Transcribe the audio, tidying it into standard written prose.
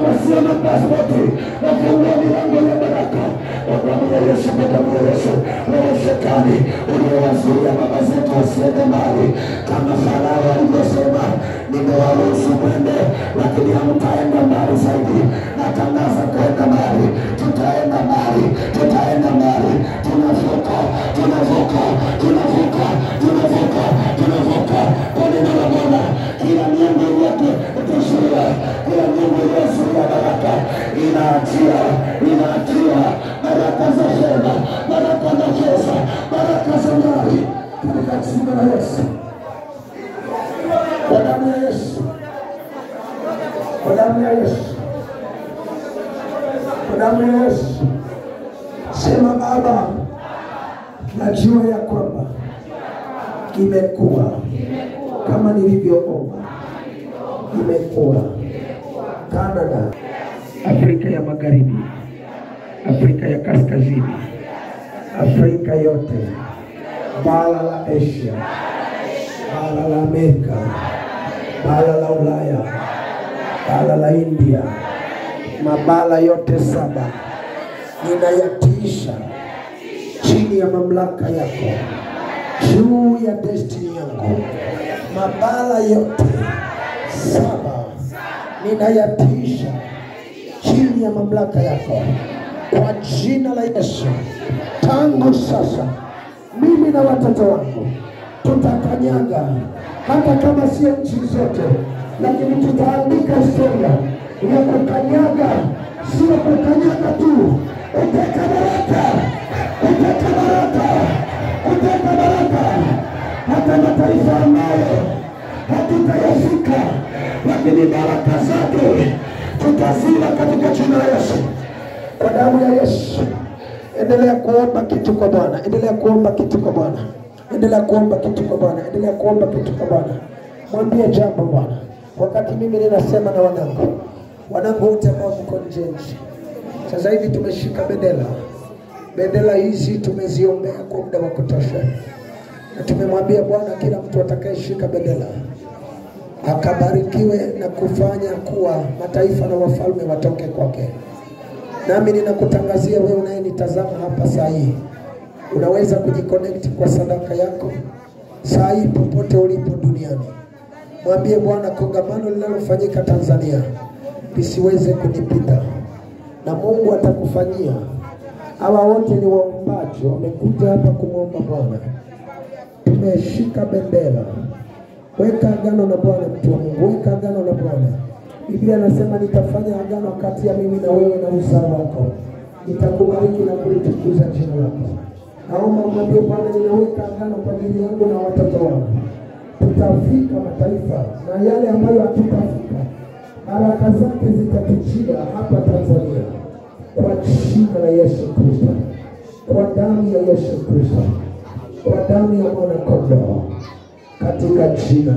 wasio na pasipoti, nafungua milango ya baraka kwa damu ya Yesu, kwa damu ya Yesu. Roho shetani uliowazuia baba zetu wasiende mbali, kama Farao alivyosema, nimewaruhusu mwende lakini hamtaenda mbali zaidi. Natangaza kwenda mbali, tutaenda mbali, tutaenda mbali, tunavuka, tunavuka, tunavuka, tunavuka, tunavuka kwa neno la Bwana. Kila miembe yote utazuia, kila miembe iliyozuia baraka inaachia, inaachia baraka za fedha, baraka za pesa, baraka za mali katika jina la Yesu. Kwa damu ya Yesu, kwa damu ya Yesu, kwa damu ya Yesu. Sema Baba, najua ya kwamba imekuwa kama nilivyoomba. Imekuwa Canada, Afrika ya Magharibi, Afrika ya Kaskazini, Afrika yote, bara la Asia, bara la Amerika, bara la Ulaya, bara la India, mabara yote 7 ninayatiisha chini ya mamlaka yako, juu ya destiny yangu. Mabara yote 7 ninayatiisha chini ya mamlaka yako kwa jina la Yesu. Tangu sasa mimi na watoto wangu tutakanyaga, hata kama sio nchi zote, lakini tutaandika historia ya kukanyaga. Sio kukanyaga tu, uteka baraka, uteka baraka, uteka baraka. Hata mataifa ambayo hatutayafika, lakini baraka zake tutazila katika jina la Yesu, kwa damu ya Yesu. Endelea kuomba kitu kwa Bwana, endelea kuomba kitu kwa Bwana, endelea kuomba kitu kwa Bwana, endelea kuomba kitu kwa Bwana. Mwambie jambo Bwana. Wakati mimi ninasema na wanangu wote ambao mko nje nchi, sasa hivi tumeshika bendera hizi tumeziombea kwa muda wa kutosha, na tumemwambia Bwana kila mtu atakayeshika bendera akabarikiwe na kufanya kuwa mataifa na wafalme watoke kwake. Nami ninakutangazia wewe unayenitazama hapa saa hii, unaweza kujiconnect kwa sadaka yako saa hii popote ulipo duniani. Mwambie Bwana, kongamano linalofanyika Tanzania lisiweze kunipita, na Mungu atakufanyia. Hawa wote ni waombaji, wamekuja hapa kumwomba Bwana. Tumeshika bendera. Weka agano na Bwana, mtu wa Mungu, weka agano na Bwana. Biblia inasema nitafanya agano kati ya mimi na wewe na uzao wako, nitakubariki na kulitukuza jina lako. Naomba mwambie Bwana, ninaweka agano kwa ajili yangu na watoto wangu. Tutafika mataifa, na yale ambayo hatutafika, baraka zake zitatujia hapa Tanzania, kwa jina la Yesu Kristo, kwa damu ya Yesu Kristo, kwa damu ya mwana kondoo, katika jina